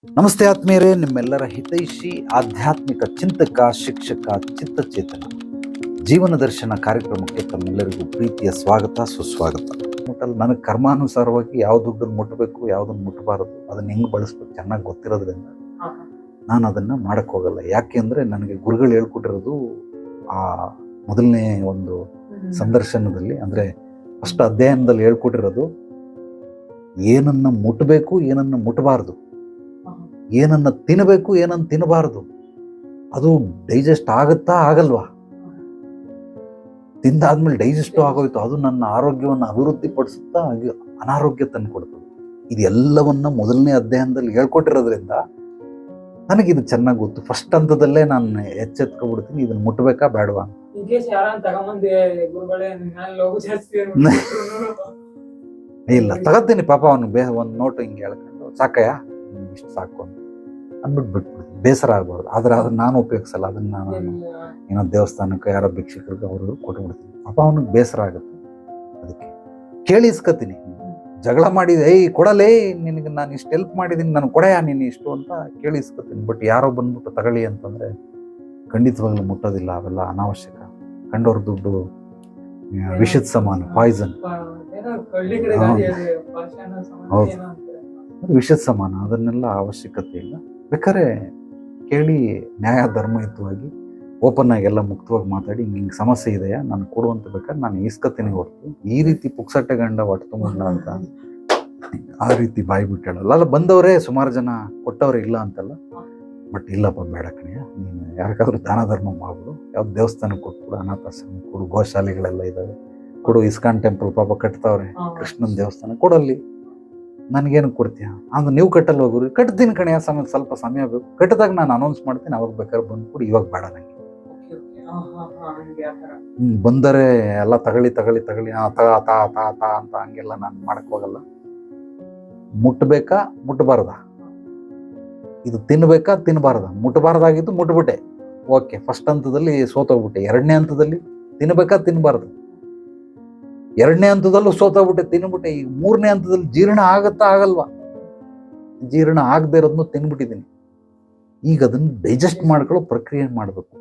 ನಮಸ್ತೆ ಆತ್ಮೀಯರೇ, ನಿಮ್ಮೆಲ್ಲರ ಹಿತೈಷಿ ಆಧ್ಯಾತ್ಮಿಕ ಚಿಂತಕ ಶಿಕ್ಷಕ ಚಿತ್ತಚೇತನ ಜೀವನ ದರ್ಶನ ಕಾರ್ಯಕ್ರಮಕ್ಕೆ ತಮ್ಮೆಲ್ಲರಿಗೂ ಪ್ರೀತಿಯ ಸ್ವಾಗತ ಸುಸ್ವಾಗತ. ನನಗೆ ಕರ್ಮಾನುಸಾರವಾಗಿ ಯಾವ ದುಡ್ಡನ್ನು ಮುಟ್ಟಬೇಕು, ಯಾವುದನ್ನು ಮುಟ್ಟಬಾರದು, ಅದನ್ನು ಹೆಂಗೆ ಬಳಸ್ಬೇಕು ಚೆನ್ನಾಗಿ ಗೊತ್ತಿರೋದ್ರಿಂದ ನಾನು ಅದನ್ನು ಮಾಡೋಕ್ಕೆ ಹೋಗಲ್ಲ. ಯಾಕೆ ಅಂದರೆ ನನಗೆ ಗುರುಗಳು ಹೇಳ್ಕೊಟ್ಟಿರೋದು ಆ ಮೊದಲನೇ ಒಂದು ಸಂದರ್ಶನದಲ್ಲಿ, ಅಂದರೆ ಫಸ್ಟ್ ಅಧ್ಯಯನದಲ್ಲಿ ಹೇಳ್ಕೊಟ್ಟಿರೋದು ಏನನ್ನು ಮುಟ್ಟಬೇಕು, ಏನನ್ನು ಮುಟ್ಟಬಾರ್ದು, ಏನನ್ನ ತಿನ್ನಬೇಕು, ಏನನ್ನ ತಿನ್ನಬಾರದು, ಅದು ಡೈಜೆಸ್ಟ್ ಆಗುತ್ತಾ ಆಗಲ್ವಾ, ತಿಂದಾದ್ಮೇಲೆ ಡೈಜೆಸ್ಟು ಆಗೋಯ್ತು, ಅದು ನನ್ನ ಆರೋಗ್ಯವನ್ನು ಅಭಿವೃದ್ಧಿ ಪಡಿಸುತ್ತಾ ಅನಾರೋಗ್ಯ ತಂದು ಕೊಡ್ತದೆ. ಇದೆಲ್ಲವನ್ನ ಮೊದಲನೇ ಅಧ್ಯಯನದಲ್ಲಿ ಹೇಳ್ಕೊಟ್ಟಿರೋದ್ರಿಂದ ನನಗಿದು ಚೆನ್ನಾಗಿ ಗೊತ್ತು. ಫಸ್ಟ್ ಹಂತದಲ್ಲೇ ನಾನು ಎಚ್ಚೆತ್ಕೊಬಿಡ್ತೀನಿ, ಇದನ್ನ ಮುಟ್ಟಬೇಕಾ ಬೇಡವಾ ಅಂತ. ಇಲ್ಲ ತಗೋತೀನಿ ಪಾಪ, ಅವನು ಒಂದು ನೋಟು ಹಿಂಗೆ ಹೇಳ್ಕೊಂಡು ಸಾಕಯ್ಯ ಇಷ್ಟು ಸಾಕು ಅಂತ ಅಂದ್ಬಿಟ್ಟು ಬಿಟ್ಬಿಡ್ತೀನಿ. ಬೇಸರ ಆಗ್ಬಾರ್ದು. ಆದ್ರೆ ಅದನ್ನ ನಾನು ಉಪಯೋಗಿಸಲ್ಲ. ಅದನ್ನ ನಾನು ಏನೋ ದೇವಸ್ಥಾನಕ್ಕೆ ಯಾರೋ ಭಿಕ್ಷಕರಿಗೆ ಅವರು ಕೊಟ್ಬಿಡ್ತೀನಿ. ಪಾಪ ಅವನಿಗೆ ಬೇಸರ ಆಗುತ್ತೆ. ಅದಕ್ಕೆ ಕೇಳಿ ಇಸ್ಕೊತೀನಿ. ಜಗಳ ಮಾಡಿದೆ, ಏಯ್ ಕೊಡಲೇ, ನಿನಗೆ ನಾನು ಇಷ್ಟು ಹೆಲ್ಪ್ ಮಾಡಿದ್ದೀನಿ, ನಾನು ಕೊಡೆಯಾ ನೀನು ಇಷ್ಟು ಅಂತ ಕೇಳಿ ಇಸ್ಕೊತೀನಿ. ಬಟ್ ಯಾರೋ ಬಂದ್ಬಿಟ್ಟು ತಗೊಳ್ಳಿ ಅಂತಂದ್ರೆ ಖಂಡಿತವಾಗ್ಲೂ ಮುಟ್ಟೋದಿಲ್ಲ. ಅವೆಲ್ಲ ಅನಾವಶ್ಯಕ. ಕಂಡವ್ರ ದುಡ್ಡು ವಿಷದ ಸಮಾನ, ಪಾಯ್ಸನ್. ಹೌದು, ವಿಷದ ಸಮಾನ. ಅದನ್ನೆಲ್ಲ ಅವಶ್ಯಕತೆ ಇಲ್ಲ. ಬೇಕಾದ್ರೆ ಕೇಳಿ ನ್ಯಾಯ ಧರ್ಮಯುತವಾಗಿ ಓಪನ್ ಆಗಿ ಎಲ್ಲ ಮುಕ್ತವಾಗಿ ಮಾತಾಡಿ, ಹಿಂಗೆ ಸಮಸ್ಯೆ ಇದೆಯಾ ನಾನು ಕೊಡುವಂತ ಬೇಕಾದ್ರೆ ನಾನು ಇಸ್ಕತೀನಿ ಹೊರತು ಈ ರೀತಿ ಪುಕ್ಸಟ್ಟೆ ಗಂಡ ಹೊಟ್ಟೆ ತುಂಬಿಲ್ಲ ಅಂತ ಆ ರೀತಿ ಬಾಯಿ ಬಿಟ್ಟು ಹೇಳಲ್ಲ. ಅಲ್ಲ, ಬಂದವರೇ ಸುಮಾರು ಜನ ಕೊಟ್ಟವ್ರೆ, ಇಲ್ಲ ಅಂತಲ್ಲ. ಬಟ್ ಇಲ್ಲಪ್ಪ ಬೇಡ ಕಣಯ್ಯ, ನೀನು ಯಾರಿಗಾದ್ರೂ ದಾನ ಧರ್ಮ ಮಾಡ್ಬಿಡು, ಯಾವ್ದು ದೇವಸ್ಥಾನಕ್ಕೆ ಕೊಟ್ಬಿಡು, ಅನಾಥಾಶ್ರಮ ಕೊಡು, ಗೋಶಾಲೆಗಳೆಲ್ಲ ಇದ್ದಾವೆ ಕೊಡು, ಇಸ್ಕಾನ್ ಟೆಂಪಲ್ ಪಾಪ ಕಟ್ತಾವ್ರೆ, ಕೃಷ್ಣನ ದೇವಸ್ಥಾನ ಕೊಡಲ್ಲಿ, ನನಗೇನು ಕೊಡ್ತೀಯ ಅಂದ್ರೆ ನೀವು ಕಟ್ಟಲ್ಲಿ ಹೋಗ್ರಿ, ಕಟ್ತೀನಿ ಕಣೆಯ, ಸ್ವಲ್ಪ ಸಮಯ ಬೇಕು, ಕಟ್ಟಿದಾಗ ನಾನು ಅನೌನ್ಸ್ ಮಾಡ್ತೀನಿ, ಅವಾಗ ಬೇಕಾದ್ರೆ ಬಂದ್ಬಿಡು, ಇವಾಗ ಬೇಡ ನನಗೆ. ಬಂದರೆ ಎಲ್ಲ ತಗೊಳ್ಳಿ ಅಂತ ಹಂಗೆಲ್ಲ ನಾನು ಮಾಡಕ್ ಹೋಗಲ್ಲ. ಮುಟ್ಟಬೇಕಾ ಮುಟ್ಟಬಾರ್ದ, ಇದು ತಿನ್ಬೇಕಾ ತಿನ್ನಬಾರ್ದ, ಮುಟ್ಟಬಾರ್ದಾಗಿದ್ದು ಮುಟ್ಬಿಟ್ಟೆ, ಓಕೆ, ಫಸ್ಟ್ ಹಂತದಲ್ಲಿ ಸೋತೋಗ್ಬಿಟ್ಟೆ. ಎರಡನೇ ಹಂತದಲ್ಲಿ ತಿನ್ಬೇಕಾ ತಿನ್ನಬಾರ್ದು, ಎರಡನೇ ಹಂತದಲ್ಲೂ ಸೋತೋಗ್ಬಿಟ್ಟೆ, ತಿನ್ಬಿಟ್ಟೆ. ಈಗ ಮೂರನೇ ಹಂತದಲ್ಲಿ ಜೀರ್ಣ ಆಗತ್ತಾ ಆಗಲ್ವಾ, ಜೀರ್ಣ ಆಗದೆ ಇರೋದನ್ನು ತಿನ್ಬಿಟ್ಟಿದ್ದೀನಿ. ಈಗ ಅದನ್ನು ಡೈಜೆಸ್ಟ್ ಮಾಡ್ಕೊಳ್ಳೋ ಪ್ರಕ್ರಿಯೆ ಮಾಡಬೇಕು.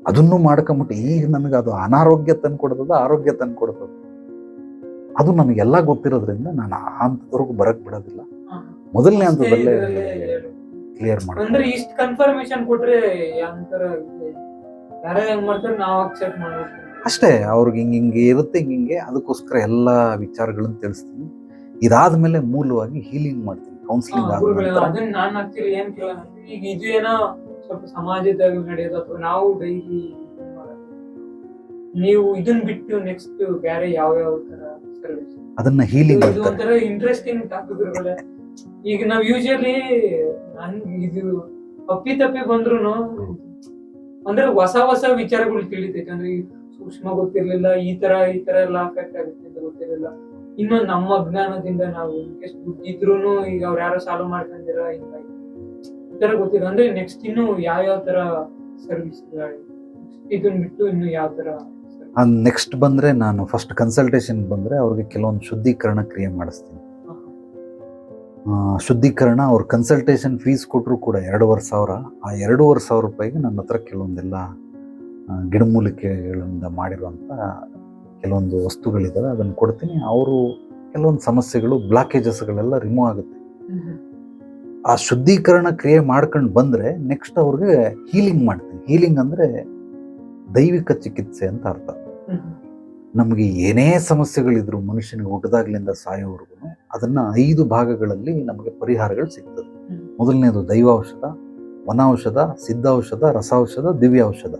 ಅದನ್ನು ಮಾಡ್ಕೊಂಬಿಟ್ಟು ಈಗ ನನಗೆ ಅದು ಅನಾರೋಗ್ಯ ತಂದ್ಕೊಡ್ತದ, ಆರೋಗ್ಯ ತಂದ್ಕೊಡ್ತದ, ಅದು ನನಗೆಲ್ಲ ಗೊತ್ತಿರೋದ್ರಿಂದ ನಾನು ಆ ಹಂತದವರೆಗೂ ಬರಕ್ ಬಿಡೋದಿಲ್ಲ. ಮೊದಲನೇ ಹಂತದಲ್ಲೇ ಕ್ಲಿಯರ್ ಮಾಡ್ತಾರೆ. ಇಷ್ಟು ಕನ್ಫರ್ಮೇಶನ್ ಕೊಟ್ರೆ ನಾವು ಅಕ್ಸೆಪ್ಟ್ ಮಾಡ್ಬೇಕು ಅಷ್ಟೇ. ಅವ್ರಿಗೆ ಹಿಂಗೆ ಇರುತ್ತೆ, ಹಿಂಗೆ ಅದಕ್ಕೋಸ್ಕರ ಎಲ್ಲ ವಿಚಾರಗಳನ್ನು ತಿಳಿಸ್ತೀನಿ. ಇದಾದ್ಮೇಲೆ ಮೂಲವಾಗಿ ಹೀಲಿಂಗ್ ಮಾಡ್ತೀನಿ, ಕೌನ್ಸಿಲಿಂಗ್ ಆದ್ಮೇಲೆ. ನಾನು ಆಕ್ಚುಲಿ ಏನ್ ಕೇಳೋದಂದ್ರೆ, ಈಗ ಇದು ಏನೋ ಸ್ವಲ್ಪ ಸಮಾಜದಾಗ ನಡೆಯೋದು ಅಥವಾ ನಾವು ಡೈಲಿ ನೀವು ಇದನ್ನ ಬಿಟ್ಟು ನೆಕ್ಸ್ಟ್ ಬೇರೆ ಯಾವ ತರ ಸರ್ವಿಸ್, ಅದನ್ನ ಹೀಲಿಂಗ್ ಇದು ಒಂಥರ ಇಂಟ್ರೆಸ್ಟಿಂಗ್ ಟಾಪಿಕ್. ಈಗ ನಾವ್ ಯೂಶಲಿ ಇದು ತಪ್ಪಿ ಬಂದ್ರು ಅಂದ್ರೆ ಹೊಸ ವಿಚಾರಗಳು ತಿಳಿತೈತೆ. ಅಂದ್ರೆ ಸೂಕ್ಷ್ಮ ಗೊತ್ತಿರ್ಲಿಲ್ಲ, ಈ ತರ ಎಲ್ಲ ಅಫೆಕ್ಟ್ ಆಗುತ್ತೆ ಅಂತ ಗೊತ್ತಿರಲಿಲ್ಲ. ಇನ್ನು ನಮ್ಮ ಅಜ್ಞಾನದಿಂದ ನಾವು ಎಷ್ಟು ದುಡ್ಡಿದ್ರು ಈಗ ಅವ್ರು ಯಾರೋ ಸಾಲ್ವ್ ಮಾಡ್ಕೊಂಡಿರ ಈ ತರ ಗೊತ್ತಿಲ್ಲ. ಅಂದ್ರೆ ನೆಕ್ಸ್ಟ್ ಇನ್ನು ಯಾವ ತರ ಸರ್ವಿಸ್ ಇದನ್ನ ಬಿಟ್ಟು ಇನ್ನು ಯಾವ ತರ ನೆಕ್ಸ್ಟ್ ಬಂದ್ರೆ, ನಾನು ಫಸ್ಟ್ ಕನ್ಸಲ್ಟೇಷನ್ ಬಂದ್ರೆ ಅವ್ರಿಗೆ ಕೆಲವೊಂದು ಶುದ್ಧೀಕರಣ ಕ್ರಿಯೆ ಮಾಡಿಸ್ತೀನಿ. ಶುದ್ಧೀಕರಣ ಅವ್ರ ಕನ್ಸಲ್ಟೇಷನ್ ಫೀಸ್ ಕೊಟ್ಟರು ಕೂಡ 2,500. ಆ 2,500 ರೂಪಾಯಿಗೆ ನನ್ನ ಹತ್ರ ಕೆಲವೊಂದೆಲ್ಲ ಗಿಡಮೂಲಿಕೆಗಳಿಂದ ಮಾಡಿರುವಂಥ ಕೆಲವೊಂದು ವಸ್ತುಗಳಿದ್ದಾವೆ, ಅದನ್ನು ಕೊಡ್ತೀನಿ. ಅವರು ಕೆಲವೊಂದು ಸಮಸ್ಯೆಗಳು, ಬ್ಲಾಕೇಜಸ್ಗಳೆಲ್ಲ ರಿಮೂವ್ ಆಗುತ್ತೆ. ಆ ಶುದ್ಧೀಕರಣ ಕ್ರಿಯೆ ಮಾಡ್ಕೊಂಡು ಬಂದರೆ ನೆಕ್ಸ್ಟ್ ಅವ್ರಿಗೆ ಹೀಲಿಂಗ್ ಮಾಡ್ತೀನಿ. ಹೀಲಿಂಗ್ ಅಂದರೆ ದೈವಿಕ ಚಿಕಿತ್ಸೆ ಅಂತ ಅರ್ಥ. ನಮಗೆ ಏನೇ ಸಮಸ್ಯೆಗಳಿದ್ರು ಮನುಷ್ಯನಿಗೆ ಹುಟ್ಟದಾಗ್ಲಿಂದ ಸಾಯೋವರೆಗೂ ಅದನ್ನು 5 ಭಾಗಗಳಲ್ಲಿ ನಮಗೆ ಪರಿಹಾರಗಳು ಸಿಗ್ತದೆ. ಮೊದಲನೇದು ದೈವಾಔಷಧ, ವನೌಷಧ, ಸಿದ್ಧೌಷಧ, ರಸೌಷಧ, ದಿವ್ಯೌಷಧ.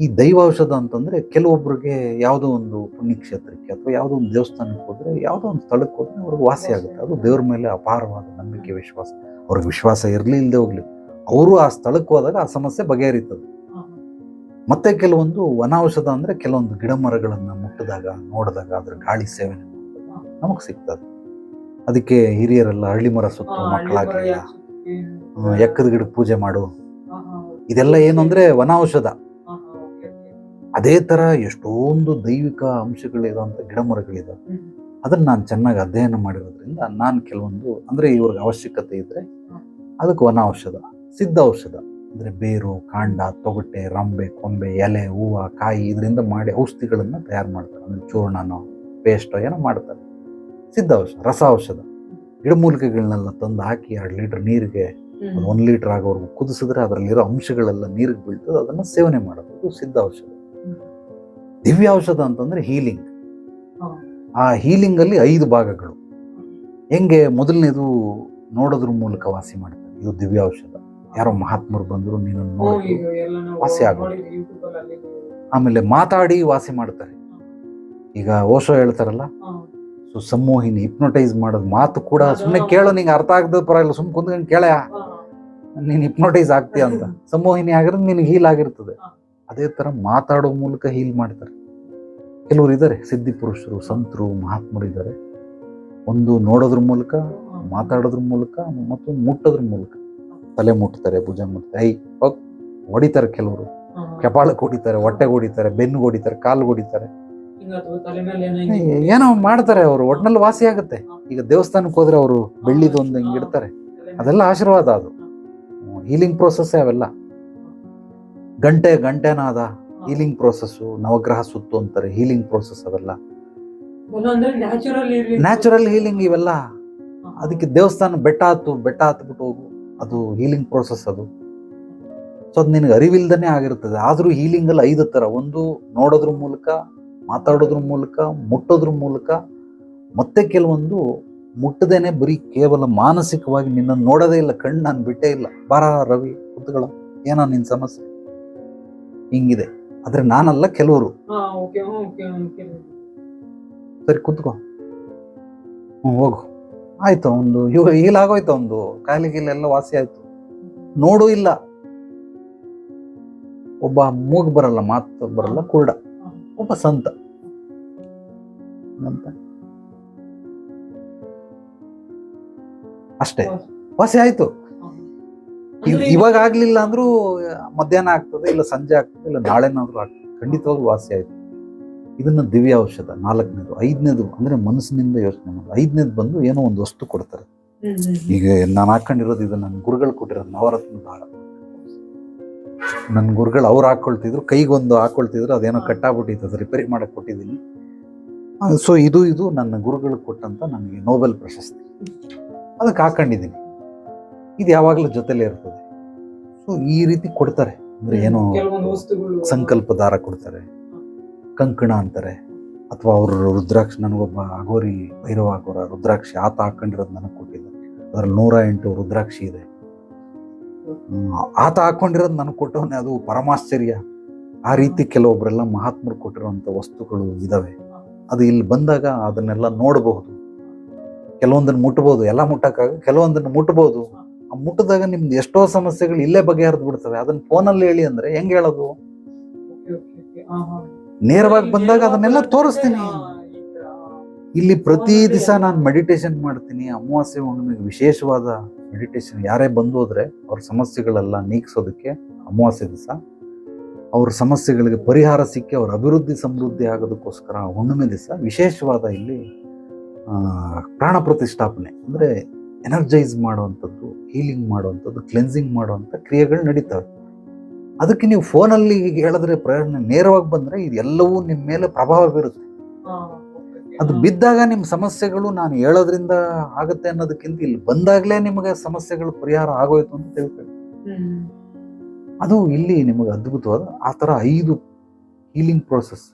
ಈ ದೈವಾಔಷಧ ಅಂತಂದ್ರೆ ಕೆಲವೊಬ್ಬರಿಗೆ ಯಾವುದೋ ಒಂದು ಪುಣ್ಯಕ್ಷೇತ್ರಕ್ಕೆ ಅಥವಾ ಯಾವುದೋ ಒಂದು ದೇವಸ್ಥಾನಕ್ಕೆ ಹೋದ್ರೆ, ಯಾವುದೋ ಒಂದು ಸ್ಥಳಕ್ಕೆ ಹೋದ್ರೆ ಅವ್ರಿಗೆ ವಾಸಿ ಆಗುತ್ತೆ. ಅದು ದೇವ್ರ ಮೇಲೆ ಅಪಾರವಾದ ನಂಬಿಕೆ, ವಿಶ್ವಾಸ. ಅವ್ರಿಗೆ ವಿಶ್ವಾಸ ಇರಲಿ ಇಲ್ಲದೆ ಹೋಗ್ಲಿ, ಅವರು ಆ ಸ್ಥಳಕ್ಕೆ ಹೋದಾಗ ಆ ಸಮಸ್ಯೆ ಬಗೆಹರಿತದೆ. ಮತ್ತೆ ಕೆಲವೊಂದು ವನೌಷಧ ಅಂದ್ರೆ ಕೆಲವೊಂದು ಗಿಡ ಮರಗಳನ್ನ ಮುಟ್ಟಿದಾಗ, ನೋಡಿದಾಗ, ಅದ್ರ ಗಾಳಿ ಸೇವನೆ ನಮಗ್ ಸಿಗ್ತದೆ. ಅದಕ್ಕೆ ಹಿರಿಯರೆಲ್ಲ ಹಳ್ಳಿ ಮರ ಸುತ್ತ ಮಕ್ಕಳಾಗಿಲ್ಲ, ಎಕ್ಕದ ಗಿಡಕ್ಕೆ ಪೂಜೆ ಮಾಡು, ಇದೆಲ್ಲ ಏನು ಅಂದ್ರೆ ವನೌಷಧ. ಅದೇ ತರ ಎಷ್ಟೊಂದು ದೈವಿಕ ಅಂಶಗಳಿರುವಂತ ಗಿಡ ಮರಗಳಿದಾವೆ. ಅದನ್ನು ನಾನು ಚೆನ್ನಾಗಿ ಅಧ್ಯಯನ ಮಾಡಿರೋದ್ರಿಂದ ನಾನು ಕೆಲವೊಂದು ಅಂದರೆ ಇವ್ರಿಗೆ ಅವಶ್ಯಕತೆ ಇದ್ದರೆ ಅದಕ್ಕೆ ವನ ಔಷಧ, ಸಿದ್ಧ ಔಷಧ ಅಂದರೆ ಬೇರು, ಕಾಂಡ, ತೊಗಟೆ, ರಂಬೆ, ಕೊಂಬೆ, ಎಲೆ, ಹೂವು, ಕಾಯಿ ಇದರಿಂದ ಮಾಡಿ ಔಷಧಿಗಳನ್ನು ತಯಾರು ಮಾಡ್ತಾರೆ. ಅಂದರೆ ಚೂರ್ಣನೋ ಪೇಸ್ಟೋ ಏನೋ ಮಾಡ್ತಾರೆ. ಸಿದ್ಧ ಔಷಧ, ರಸ ಔಷಧ, ಗಿಡಮೂಲಿಕೆಗಳನ್ನೆಲ್ಲ ತಂದು ಹಾಕಿ 2 ಲೀಟರ್ ನೀರಿಗೆ 1 ಲೀಟರ್ ಆಗೋವರೆಗೂ ಕುದಿಸಿದ್ರೆ ಅದರಲ್ಲಿರೋ ಅಂಶಗಳೆಲ್ಲ ನೀರಿಗೆ ಬೀಳ್ತದೆ, ಅದನ್ನು ಸೇವನೆ ಮಾಡೋದು. ಇದು ಸಿದ್ಧ ಔಷಧ. ದಿವ್ಯ ಔಷಧ ಅಂತಂದರೆ ಹೀಲಿಂಗ್. ಆ ಹೀಲಿಂಗಲ್ಲಿ 5 ಭಾಗಗಳು. ಹೆಂಗೆ? ಮೊದಲನೇದು ನೋಡೋದ್ರ ಮೂಲಕ ವಾಸಿ ಮಾಡ್ತಾರೆ, ಇದು ದಿವ್ಯ ಔಷಧ. ಯಾರೋ ಮಹಾತ್ಮರು ಬಂದರು ನೀನು ನೋಡಿ ವಾಸಿ ಆಗೋದು. ಆಮೇಲೆ ಮಾತಾಡಿ ವಾಸಿ ಮಾಡ್ತಾರೆ. ಈಗ ಓಶೋ ಹೇಳ್ತಾರಲ್ಲ, ಸೊ ಸಂಮೋಹಿನಿ, ಹಿಪ್ನೋಟೈಸ್ ಮಾಡೋದು. ಮಾತು ಕೂಡ ಸುಮ್ಮನೆ ಕೇಳೋ, ನಿಂಗೆ ಅರ್ಥ ಆಗದ ಪರವಾಗಿಲ್ಲ, ಸುಮ್ಮನೆ ಕುಂತ್ಕೊಂಡು ಕೇಳ, ನೀನು ಹಿಪ್ನೋಟೈಸ್ ಆಗ್ತೀಯ ಅಂತ. ಸಂಮೋಹಿನಿ ಆಗಿರೋದು ನಿನಗೆ ಹೀಲ್ ಆಗಿರ್ತದೆ. ಅದೇ ಥರ ಮಾತಾಡೋ ಮೂಲಕ ಹೀಲ್ ಮಾಡ್ತಾರೆ. ಕೆಲವರು ಇದ್ದಾರೆ ಸಿದ್ಧಿ ಪುರುಷರು, ಸಂತರು, ಮಹಾತ್ಮರು ಇದ್ದಾರೆ. ಒಂದು ನೋಡೋದ್ರ ಮೂಲಕ, ಮಾತಾಡೋದ್ರ ಮೂಲಕ ಮತ್ತು ಮುಟ್ಟೋದ್ರ ಮೂಲಕ. ತಲೆ ಮುಟ್ತಾರೆ, ಭುಜ ಮುಟ್ತಾರೆ, ಹೊಡಿತಾರೆ. ಕೆಲವರು ಕಪಾಳಕ್ಕೆ ಹೊಡಿತಾರೆ, ಹೊಟ್ಟೆಗೆ ಹೊಡಿತಾರೆ, ಬೆನ್ನಿಗೆ ಹೊಡಿತಾರೆ, ಕಾಲ್ಗೆ ಹೊಡಿತಾರೆ, ಏನೋ ಮಾಡ್ತಾರೆ. ಅವರು ಒಟ್ನಲ್ಲಿ ವಾಸಿ ಆಗುತ್ತೆ. ಈಗ ದೇವಸ್ಥಾನಕ್ಕೆ ಹೋದ್ರೆ ಅವರು ಬೆಳ್ಳಿದು ಒಂದು ಹಿಂಗಿಡ್ತಾರೆ, ಅದೆಲ್ಲ ಆಶೀರ್ವಾದ. ಅದು ಹೀಲಿಂಗ್ ಪ್ರೋಸೆಸ್. ಅವೆಲ್ಲ ಗಂಟೆನಾದ ಹೀಲಿಂಗ್ ಪ್ರೋಸೆಸ್ಸು. ನವಗ್ರಹ ಸುತ್ತು ಅಂತಾರೆ, ಹೀಲಿಂಗ್ ಪ್ರೋಸೆಸ್. ಅವೆಲ್ಲ ನ್ಯಾಚುರಲ್ ಹೀಲಿಂಗ್ ಇವೆಲ್ಲ. ಅದಕ್ಕೆ ದೇವಸ್ಥಾನ ಬೆಟ್ಟ ಹತ್ಬಿಟ್ಟು ಹೋಗು, ಅದು ಹೀಲಿಂಗ್ ಪ್ರೋಸೆಸ್ ಅದು. ಸೊ ಅದು ನಿನಗೆ ಅರಿವಿಲ್ದನೇ ಆಗಿರ್ತದೆ. ಆದರೂ ಹೀಲಿಂಗಲ್ಲಿ 5 ಥರ. ಒಂದು ನೋಡೋದ್ರ ಮೂಲಕ, ಮಾತಾಡೋದ್ರ ಮೂಲಕ, ಮುಟ್ಟೋದ್ರ ಮೂಲಕ, ಮತ್ತೆ ಕೆಲವೊಂದು ಮುಟ್ಟದೇನೆ ಬರೀ ಕೇವಲ ಮಾನಸಿಕವಾಗಿ ನಿನ್ನನ್ನು ನೋಡೋದೇ ಇಲ್ಲ, ಕಣ್ಣು ನಾನು ಬಿಟ್ಟೇ ಇಲ್ಲ, ಬಾರ ರವಿ ಕುತ್ಕೊಳ್ಳೋ, ಏನೋ ನಿನ್ನ ಸಮಸ್ಯೆ ಹಿಂಗಿದೆ. ಆದ್ರೆ ನಾನಲ್ಲ, ಕೆಲವರು. ಸರಿ ಕುತ್ಕೋ, ಹೋಗು, ಆಯ್ತು, ಒಂದು ಹೀಲಾಗೋಯ್ತು, ಒಂದು ಕಾಯಿಲೆ ಗೀಲೆಲ್ಲ ವಾಸಿ ಆಯ್ತು. ನೋಡು ಇಲ್ಲ, ಒಬ್ಬ ಮೂಗ್ ಬರಲ್ಲ, ಮಾತು ಬರಲ್ಲ, ಕುರುಡ, ಒಬ್ಬ ಸಂತ ಅಂತ ಅಷ್ಟೇ, ವಾಸಿ ಆಯ್ತು. ಇವಾಗ ಆಗ್ಲಿಲ್ಲ ಅಂದ್ರೂ ಮಧ್ಯಾಹ್ನ ಆಗ್ತದೆ, ಇಲ್ಲ ಸಂಜೆ ಆಗ್ತದೆ, ಇಲ್ಲ ನಾಳೆನಾದ್ರೂ ಆಗ್ತದೆ, ಖಂಡಿತವಾಗ್ಲೂ ವಾಸಿ ಆಯ್ತು. ಇದನ್ನ ದಿವ್ಯ ಔಷಧ. 4ನೇದು. 5ನೇದು ಅಂದ್ರೆ ಮನಸ್ಸಿನಿಂದ ಯೋಚನೆ ಮಾಡೋದು. 5ನೇದು ಬಂದು ಏನೋ ಒಂದು ವಸ್ತು ಕೊಡ್ತಾರೆ. ಈಗ ನಾನು ಹಾಕೊಂಡಿರೋದು ಇದು ನನ್ನ ಗುರುಗಳು ಕೊಟ್ಟಿರೋದು ನವರತ್ನ ದಾರ. ನನ್ನ ಗುರುಗಳು ಅವ್ರು ಹಾಕೊಳ್ತಿದ್ರು, ಕೈಗೊಂದು ಹಾಕೊಳ್ತಿದ್ರು, ಅದೇನೋ ಕಟ್ಟಾಗ್ಬಿಟ್ಟಿತ್ತು, ಅದು ರಿಪೇರಿ ಮಾಡಕ್ ಕೊಟ್ಟಿದ್ದೀನಿ. ಸೊ ಇದು ನನ್ನ ಗುರುಗಳು ಕೊಟ್ಟಂತ ನನಗೆ ನೋಬೆಲ್ ಪ್ರಶಸ್ತಿ. ಅದಕ್ಕೆ ಹಾಕೊಂಡಿದ್ದೀನಿ. ಇದು ಯಾವಾಗಲೂ ಜೊತೆಲೇ ಇರ್ತದೆ. ಸೊ ಈ ರೀತಿ ಕೊಡ್ತಾರೆ. ಅಂದ್ರೆ ಏನೋ ಸಂಕಲ್ಪ ದಾರ ಕೊಡ್ತಾರೆ, ಕಂಕಣ ಅಂತಾರೆ, ಅಥವಾ ಅವರು ರುದ್ರಾಕ್ಷಿ. ನನಗೊಬ್ಬ ಅಗೋರಿ, ಭೈರವ ಅಗೋರ ರುದ್ರಾಕ್ಷಿ ಆತ ಹಾಕೊಂಡಿರೋದು ನನಗೆ ಕೊಟ್ಟಿಲ್ಲ. ಅದ್ರಲ್ಲಿ 108 ರುದ್ರಾಕ್ಷಿ ಇದೆ. ಆತ ಹಾಕೊಂಡಿರೋದು ನನಗೆ ಕೊಟ್ಟವನೇ, ಅದು ಪರಮಾಶ್ಚರ್ಯ. ಆ ರೀತಿ ಕೆಲವೊಬ್ಬರೆಲ್ಲ ಮಹಾತ್ಮರು ಕೊಟ್ಟಿರುವಂಥ ವಸ್ತುಗಳು ಇದಾವೆ. ಅದು ಇಲ್ಲಿ ಬಂದಾಗ ಅದನ್ನೆಲ್ಲ ನೋಡಬಹುದು. ಕೆಲವೊಂದನ್ನು ಮುಟ್ಬೋದು, ಎಲ್ಲ ಮುಟ್ಟಕ್ಕಾಗ, ಕೆಲವೊಂದನ್ನು ಮುಟ್ಬೋದು. ಆ ಮುಟ್ಟಿದಾಗ ನಿಮ್ದು ಎಷ್ಟೋ ಸಮಸ್ಯೆಗಳು ಇಲ್ಲೇ ಬಗೆಹರಿದು ಬಿಡ್ತವೆ. ಅದನ್ನ ಫೋನಲ್ಲಿ ಹೇಳಿ ಅಂದ್ರೆ ಹೆಂಗ್ ಹೇಳೋದು? ನೇರವಾಗಿ ಬಂದಾಗ ಅದನ್ನೆಲ್ಲ ತೋರಿಸ್ತೀನಿ. ಇಲ್ಲಿ ಪ್ರತಿ ದಿವಸ ನಾನು ಮೆಡಿಟೇಷನ್ ಮಾಡ್ತೀನಿ. ಅಮಾವಾಸ್ಯೆ ಹುಣ್ಣಿಮೆಗೆ ವಿಶೇಷವಾದ ಮೆಡಿಟೇಷನ್. ಯಾರೇ ಬಂದು ಹೋದ್ರೆ ಅವ್ರ ಸಮಸ್ಯೆಗಳೆಲ್ಲ ನೀಗಿಸೋದಕ್ಕೆ ಅಮಾವಾಸ್ಯೆ ದಿವಸ ಅವ್ರ ಸಮಸ್ಯೆಗಳಿಗೆ ಪರಿಹಾರ ಸಿಕ್ಕಿ ಅವ್ರ ಅಭಿವೃದ್ಧಿ ಸಮೃದ್ಧಿ ಆಗೋದಕ್ಕೋಸ್ಕರ ಹುಣ್ಣಿಮೆ ದಿವಸ ವಿಶೇಷವಾದ ಇಲ್ಲಿ ಪ್ರಾಣ ಪ್ರತಿಷ್ಠಾಪನೆ ಅಂದರೆ ಎನರ್ಜೈಸ್ ಮಾಡುವಂಥದ್ದು, ಹೀಲಿಂಗ್ ಮಾಡುವಂಥದ್ದು, ಕ್ಲೆನ್ಸಿಂಗ್ ಮಾಡುವಂಥ ಕ್ರಿಯೆಗಳು ನಡೀತವೆ. ಅದಕ್ಕೆ ನೀವು ಫೋನಲ್ಲಿ ಹೇಳಿದ್ರೆ ಪ್ರಯೋಜನ. ನೇರವಾಗಿ ಬಂದರೆ ಇದೆಲ್ಲವೂ ನಿಮ್ಮ ಮೇಲೆ ಪ್ರಭಾವ ಬೀರುತ್ತೆ. ಅದು ಬಿದ್ದಾಗ ನಿಮ್ಮ ಸಮಸ್ಯೆಗಳು ನಾನು ಹೇಳೋದ್ರಿಂದ ಆಗುತ್ತೆ ಅನ್ನೋದಕ್ಕಿಂತ ಇಲ್ಲಿ ಬಂದಾಗಲೇ ನಿಮಗೆ ಸಮಸ್ಯೆಗಳು ಪರಿಹಾರ ಆಗೋಯ್ತು ಅಂತ ತಿಳ್ಕೊಳ್ಳಿ. ಅದು ಇಲ್ಲಿ ನಿಮಗೆ ಅದ್ಭುತವಾದ ಆ ಥರ 5 ಹೀಲಿಂಗ್ ಪ್ರೋಸೆಸ್.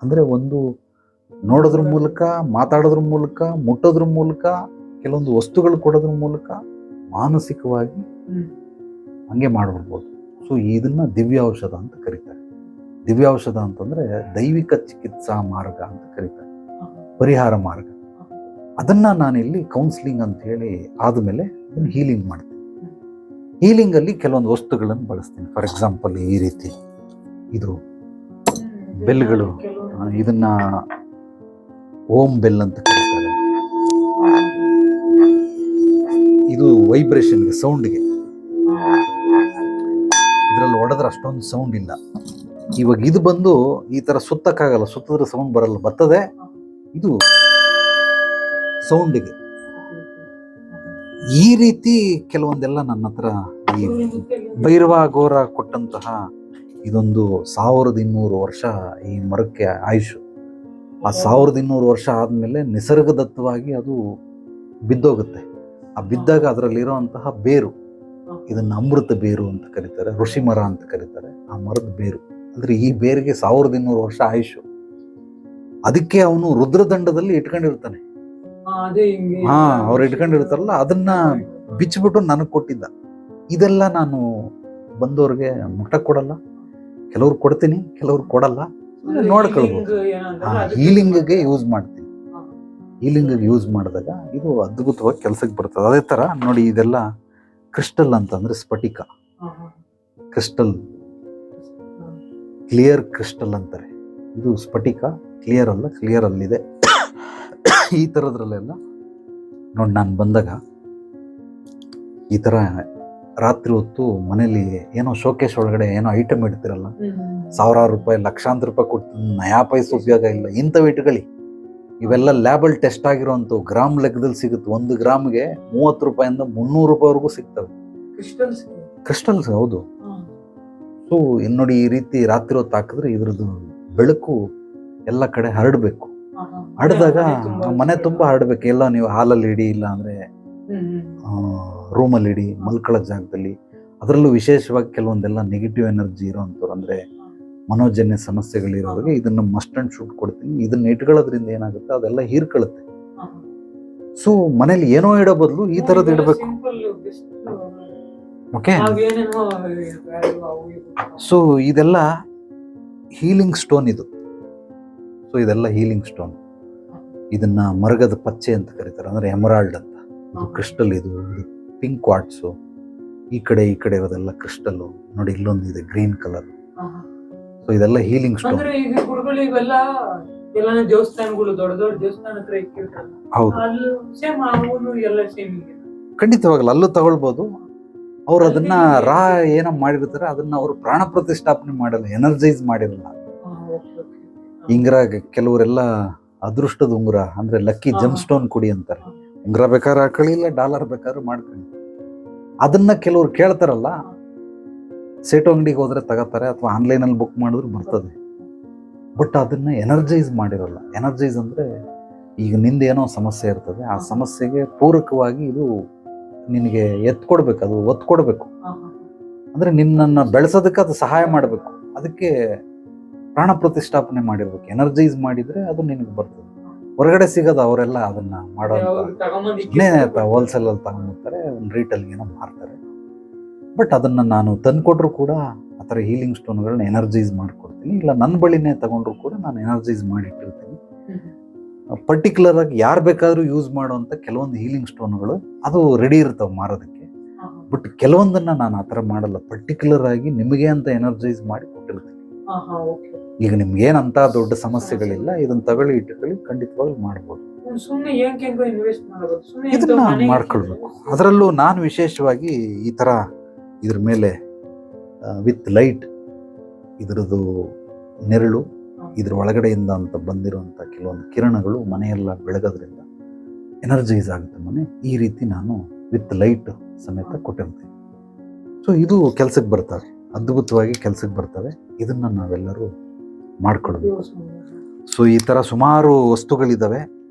ಅಂದರೆ ಒಂದು ನೋಡೋದ್ರ ಮೂಲಕ, ಮಾತಾಡೋದ್ರ ಮೂಲಕ, ಮುಟ್ಟೋದ್ರ ಮೂಲಕ, ಕೆಲವೊಂದು ವಸ್ತುಗಳು ಕೊಡೋದ್ರ ಮೂಲಕ ಮಾನಸಿಕವಾಗಿ ಹಂಗೆ ಮಾಡ್ಬಿಡ್ಬೋದು. ಸೊ ಇದನ್ನ ದಿವ್ಯ ಔಷಧ ಅಂತ ಕರೀತಾರೆ. ದಿವ್ಯ ಔಷಧ ಅಂತಂದ್ರೆ ದೈವಿಕ ಚಿಕಿತ್ಸಾ ಮಾರ್ಗ ಅಂತ ಕರೀತಾರೆ, ಪರಿಹಾರ ಮಾರ್ಗ. ಅದನ್ನ ನಾನಿಲ್ಲಿ ಕೌನ್ಸಿಲಿಂಗ್ ಅಂತ ಹೇಳಿ ಆದಮೇಲೆ ಅದನ್ನು ಹೀಲಿಂಗ್ ಮಾಡ್ತೀನಿ. ಹೀಲಿಂಗ್ ಅಲ್ಲಿ ಕೆಲವೊಂದು ವಸ್ತುಗಳನ್ನು ಬಳಸ್ತೀನಿ. ಫಾರ್ ಎಕ್ಸಾಂಪಲ್ ಈ ರೀತಿ ಇದು ಬೆಲ್ಗಳು, ಇದನ್ನ ಓಂ ಬೆಲ್ ಅಂತ ಕರೀತಾರೆ. ಇದು ವೈಬ್ರೇಷನ್ಗೆ, ಸೌಂಡ್ಗೆ. ಇದರಲ್ಲಿ ಹೊಡೆದ್ರೆ ಅಷ್ಟೊಂದು ಸೌಂಡ್ ಇಲ್ಲ. ಇವಾಗ ಇದು ಬಂದು ಈ ತರ ಸುತ್ತಕ್ಕಾಗಲ್ಲ, ಸುತ್ತಿದ್ರೆ ಸೌಂಡ್ ಬರಲ್ಲ, ಬರ್ತದೆ. ಇದು ಸೌಂಡಿಗೆ. ಈ ರೀತಿ ಕೆಲವೊಂದೆಲ್ಲ ನನ್ನ ಹತ್ರ ಈ ಭೈರವ ಘೋರ ಕೊಟ್ಟಂತಹ ಇದೊಂದು 1200 ವರ್ಷ ಈ ಮರಕ್ಕೆ ಆಯುಷು. ಆ 1200 ವರ್ಷ ಆದಮೇಲೆ ನಿಸರ್ಗದತ್ತವಾಗಿ ಅದು ಬಿದ್ದೋಗುತ್ತೆ. ಆ ಬಿದ್ದಾಗ ಅದರಲ್ಲಿರುವಂತಹ ಬೇರು, ಇದನ್ನ ಅಮೃತ ಬೇರು ಅಂತ ಕರೀತಾರೆ, ಋಷಿ ಮರ ಅಂತ ಕರೀತಾರೆ. ಆ ಮರದ ಬೇರು ಅಂದ್ರೆ ಈ ಬೇರಿಗೆ 1200 ವರ್ಷ ಆಯುಷು. ಅದಕ್ಕೆ ಅವನು ರುದ್ರದಂಡದಲ್ಲಿ ಇಟ್ಕೊಂಡಿರ್ತಾನೆ. ಅವ್ರು ಇಟ್ಕೊಂಡಿರ್ತಾರಲ್ಲ, ಅದನ್ನ ಬಿಚ್ಚಿಬಿಟ್ಟು ನನಗೆ ಕೊಟ್ಟಿದ್ದ. ಇದೆಲ್ಲ ನಾನು ಬಂದವ್ರಿಗೆ ಮುಟ್ಟ ಕೊಡಲ್ಲ, ಕೆಲವ್ರು ಕೊಡ್ತೀನಿ, ಕೆಲವ್ರು ಕೊಡಲ್ಲ, ನೋಡ್ಕೊಳ್ಬೋದು. ಹೀಲಿಂಗ್ಗೆ ಯೂಸ್ ಮಾಡ್ತೀನಿ. ಹೀಲಿಂಗ್ಗೆ ಯೂಸ್ ಮಾಡಿದಾಗ ಇದು ಅದ್ಭುತವಾಗಿ ಕೆಲ್ಸಕ್ಕೆ ಬರ್ತದೆ. ಅದೇ ತರ ನೋಡಿ, ಇದೆಲ್ಲ ಕ್ರಿಸ್ಟಲ್ ಅಂತ ಅಂದ್ರೆ ಸ್ಫಟಿಕ ಕ್ರಿಸ್ಟಲ್, ಕ್ಲಿಯರ್ ಕ್ರಿಸ್ಟಲ್ ಅಂತಾರೆ. ಇದು ಸ್ಫಟಿಕ, ಕ್ಲಿಯರ್ ಅಲ್ಲ, ಕ್ಲಿಯರ್ ಅಲ್ಲಿದೆ. ಈ ಥರದ್ರಲ್ಲೆಲ್ಲ ನೋಡಿ, ನಾನು ಬಂದಾಗ ಈ ಥರ ರಾತ್ರಿ ಹೊತ್ತು ಮನೇಲಿ ಏನೋ ಶೋಕೇಶ್ ಒಳಗಡೆ ಏನೋ ಐಟಮ್ ಇಡ್ತಿರಲ್ಲ, ಸಾವಿರಾರು ರೂಪಾಯಿ, ಲಕ್ಷಾಂತರ ರೂಪಾಯಿ ಕೊಟ್ಟು ನಯಾ ಪೈಸೆ ಉಪಯೋಗ ಇಲ್ಲ, ಇಂಥವು ಇಟ್ಕೊಳ್ಳಿ. ಇವೆಲ್ಲ ಲ್ಯಾಬಲ್ ಟೆಸ್ಟ್ ಆಗಿರೋಂಥವು, ಗ್ರಾಮ್ ಲೆಕ್ಕದಲ್ಲಿ ಸಿಗುತ್ತೆ. 1 ಗ್ರಾಮ್ಗೆ 30 ರೂಪಾಯಿಂದ 300 ರೂಪಾಯಿವರೆಗೂ ಸಿಗ್ತವೆ ಕ್ರಿಸ್ಟಲ್ಸ್. ಹೌದು. ಸೊ ನೋಡಿ, ಈ ರೀತಿ ರಾತ್ರಿ ಹೊತ್ತು ಹಾಕಿದ್ರೆ ಇದ್ರದ್ದು ಬೆಳಕು ಎಲ್ಲ ಕಡೆ ಹರಡಬೇಕು. ಹರಡಿದಾಗ ಮನೆ ತುಂಬಾ ಹರಡ್ಬೇಕು. ಎಲ್ಲ ನೀವು ಹಾಲಲ್ಲಿ ಇಡಿ, ಇಲ್ಲ ಅಂದ್ರೆ ರೂಮಲ್ಲಿ ಇಡಿ, ಮಲ್ಕೊಳ್ಳೋ ಜಾಗದಲ್ಲಿ. ಅದರಲ್ಲೂ ವಿಶೇಷವಾಗಿ ಕೆಲವೊಂದೆಲ್ಲ ನೆಗೆಟಿವ್ ಎನರ್ಜಿ ಇರೋಂಥವ್ರು, ಅಂದ್ರೆ ಮನೋಜನ್ಯ ಸಮಸ್ಯೆಗಳಿರೋರಿಗೆ ಇದನ್ನ ಮಸ್ಟ್ ಅಂಡ್ ಶೂಟ್ ಕೊಡ್ತೀನಿ. ಇದನ್ನ ಇಟ್ಕೊಳ್ಳೋದ್ರಿಂದ ಏನಾಗುತ್ತೆ, ಅದೆಲ್ಲ ಹೀರ್ಕೊಳ್ಳುತ್ತೆ. ಸೊ ಮನೇಲಿ ಏನೋ ಇಡೋ ಬದಲು ಈ ತರದ್ ಇಡಬೇಕು. ಓಕೆ. ಸೊ ಇದೆಲ್ಲ ಹೀಲಿಂಗ್ ಸ್ಟೋನ್ ಇದು. ಸೊ ಇದೆಲ್ಲ ಹೀಲಿಂಗ್ ಸ್ಟೋನ್. ಇದನ್ನ ಮರಗದ ಪಚ್ಚೆ ಅಂತ ಕರೀತಾರೆ, ಅಂದ್ರೆ ಎಮರಾಲ್ಡ್ ಅಂತ. ಇದು ಕ್ರಿಸ್ಟಲ್, ಇದು ಪಿಂಕ್ ಕ್ವಾರ್ಟ್ಸು. ಈ ಕಡೆ ಇರೋದೆಲ್ಲ ಕ್ರಿಸ್ಟಲ್. ನೋಡಿ, ಇಲ್ಲೊಂದು ಇದೆ ಗ್ರೀನ್ ಕಲರ್. ಸೊ ಇದೆಲ್ಲ ಹೀಲಿಂಗ್ ಸ್ಟೋನ್. ದೇವಸ್ಥಾನಗಳು, ದೊಡ್ಡ ದೊಡ್ಡ ದೇವಸ್ಥಾನ ಹತ್ರ ಇಕ್ಕಿರ್ತಾರೆ. ಹೌದು, ಖಂಡಿತವಾಗಲ್ಲ, ಅಲ್ಲೂ ತಗೊಳ್ಬೋದು. ಅವ್ರು ಅದನ್ನ ಏನೋ ಮಾಡಿರ್ತಾರೆ, ಅದನ್ನ ಅವರು ಪ್ರಾಣ ಪ್ರತಿಷ್ಠಾಪನೆ ಮಾಡಲ್ಲ, ಎನರ್ಜೈಸ್ ಮಾಡಿರಲ್ಲ. ಹಿಂಗ್ರ ಕೆಲವರೆಲ್ಲ ಅದೃಷ್ಟದ ಉಂಗುರ ಅಂದ್ರೆ ಲಕ್ಕಿ ಜಮ್ ಸ್ಟೋನ್ ಕೊಡಿ ಅಂತಾರೆ. ಉಂಗುರ ಬೇಕಾದ್ರೆ ಹಾಕೊಳ್ಳಿ, ಇಲ್ಲ ಡಾಲರ್ ಬೇಕಾದ್ರೆ ಮಾಡ್ಕೊಳ್ಳಿ. ಅದನ್ನ ಕೆಲವ್ರು ಕೇಳ್ತಾರಲ್ಲ, ಸೇಟು ಅಂಗಡಿಗೆ ಹೋದ್ರೆ ತಗೋತಾರೆ, ಅಥವಾ ಆನ್ಲೈನಲ್ಲಿ ಬುಕ್ ಮಾಡಿದ್ರು ಬರ್ತದೆ. ಬಟ್ ಅದನ್ನ ಎನರ್ಜೈಸ್ ಮಾಡಿರಲ್ಲ. ಎನರ್ಜೈಸ್ ಅಂದ್ರೆ ಈಗ ನಿಂದೇನೋ ಸಮಸ್ಯೆ ಇರ್ತದೆ, ಆ ಸಮಸ್ಯೆಗೆ ಪೂರಕವಾಗಿ ಇದು ನಿನಗೆ ಎತ್ಕೊಡ್ಬೇಕು, ಅದು ಒತ್ತು ಕೊಡ್ಬೇಕು. ಅಂದ್ರೆ ನಿನ್ನನ್ನು ಬೆಳೆಸೋದಕ್ಕೆ ಅದು ಸಹಾಯ ಮಾಡಬೇಕು. ಅದಕ್ಕೆ ಪ್ರಾಣ ಪ್ರತಿಷ್ಠಾಪನೆ ಮಾಡಿರ್ಬೇಕು. ಎನರ್ಜೈಸ್ ಮಾಡಿದ್ರೆ ಅದು ನಿನಗೆ ಬರ್ತದೆ. ಹೊರಗಡೆ ಸಿಗೋದು ಅವರೆಲ್ಲ ಅದನ್ನ ಮಾಡೋ ಹೋಲ್ಸೇಲ್ ಅಲ್ಲಿ ತಗೊಂಡ್ಬರ್ತಾರೆ, ಒಂದು ರೀಟೇಲ್ ಏನೋ ಮಾರ್ತಾರೆ. ಬಟ್ ಅದನ್ನ ನಾನು ತಂದ್ಕೊಟ್ರು ಕೂಡ ಆ ಥರ ಹೀಲಿಂಗ್ ಸ್ಟೋನ್ಗಳನ್ನ ಎನರ್ಜೈಸ್ ಮಾಡಿಕೊಡ್ತೀನಿ. ಇಲ್ಲ ನನ್ನ ಬಳಿನೇ ತಗೊಂಡ್ರು ಕೂಡ ನಾನು ಎನರ್ಜೈಸ್ ಮಾಡಿಟ್ಟಿರ್ತೀನಿ. ಪರ್ಟಿಕ್ಯುಲರ್ ಆಗಿ ಯಾರು ಬೇಕಾದ್ರೂ ಯೂಸ್ ಮಾಡುವಂತ ಕೆಲವೊಂದು ಹೀಲಿಂಗ್ ಸ್ಟೋನ್ಗಳು ಅದು ರೆಡಿ ಇರ್ತಾವೆ ಮಾರೋದಕ್ಕೆ. ಬಟ್ ಕೆಲವೊಂದನ್ನ ನಾನು ಆ ಥರ ಮಾಡಲ್ಲ. ಪರ್ಟಿಕ್ಯುಲರ್ ಆಗಿ ನಿಮಗೆ ಅಂತ ಎನರ್ಜೈಸ್ ಮಾಡಿ ಕೊಟ್ಟಿರ್ತೀನಿ. ಈಗ ನಿಮ್ಗೆ ಏನಂತ ದೊಡ್ಡ ಸಮಸ್ಯೆಗಳಿಲ್ಲ, ಇದನ್ನ ತಗೊಳ್ಳಿ, ಇಟ್ಟುಕೊಳ್ಳಿ, ಖಂಡಿತವಾಗಿ ಮಾಡ್ಬೋದು. ಇದನ್ನ ಮಾಡ್ಕೊಳ್ಬೇಕು. ಅದರಲ್ಲೂ ನಾನು ವಿಶೇಷವಾಗಿ ಈ ತರ ಇದ್ರ ಮೇಲೆ ವಿತ್ ಲೈಟ್, ಇದ್ರದ್ದು ನೆರಳು, ಇದ್ರ ಒಳಗಡೆಯಿಂದ ಅಂತ ಬಂದಿರುವಂತ ಕೆಲವೊಂದು ಕಿರಣಗಳು ಮನೆಯೆಲ್ಲ ಬೆಳಗೋದ್ರಿಂದ ಎನರ್ಜೈಸ್ ಆಗುತ್ತೆ ಮನೆ. ಈ ರೀತಿ ನಾನು ವಿತ್ ಲೈಟ್ ಸಮೇತ ಕೊಟ್ಟಿರ್ತೀನಿ. ಸೊ ಇದು ಕೆಲ್ಸಕ್ಕೆ ಬರ್ತವೆ, ಅದ್ಭುತವಾಗಿ ಕೆಲ್ಸಕ್ಕೆ ಬರ್ತವೆ. ಇದನ್ನ ನಾವೆಲ್ಲರೂ ಮಾಡ್ಕೊಳ್ಬೇಕು. ಸೊ ಈ ತರ ಸುಮಾರು ವಸ್ತುಗಳಿದಾವೆ.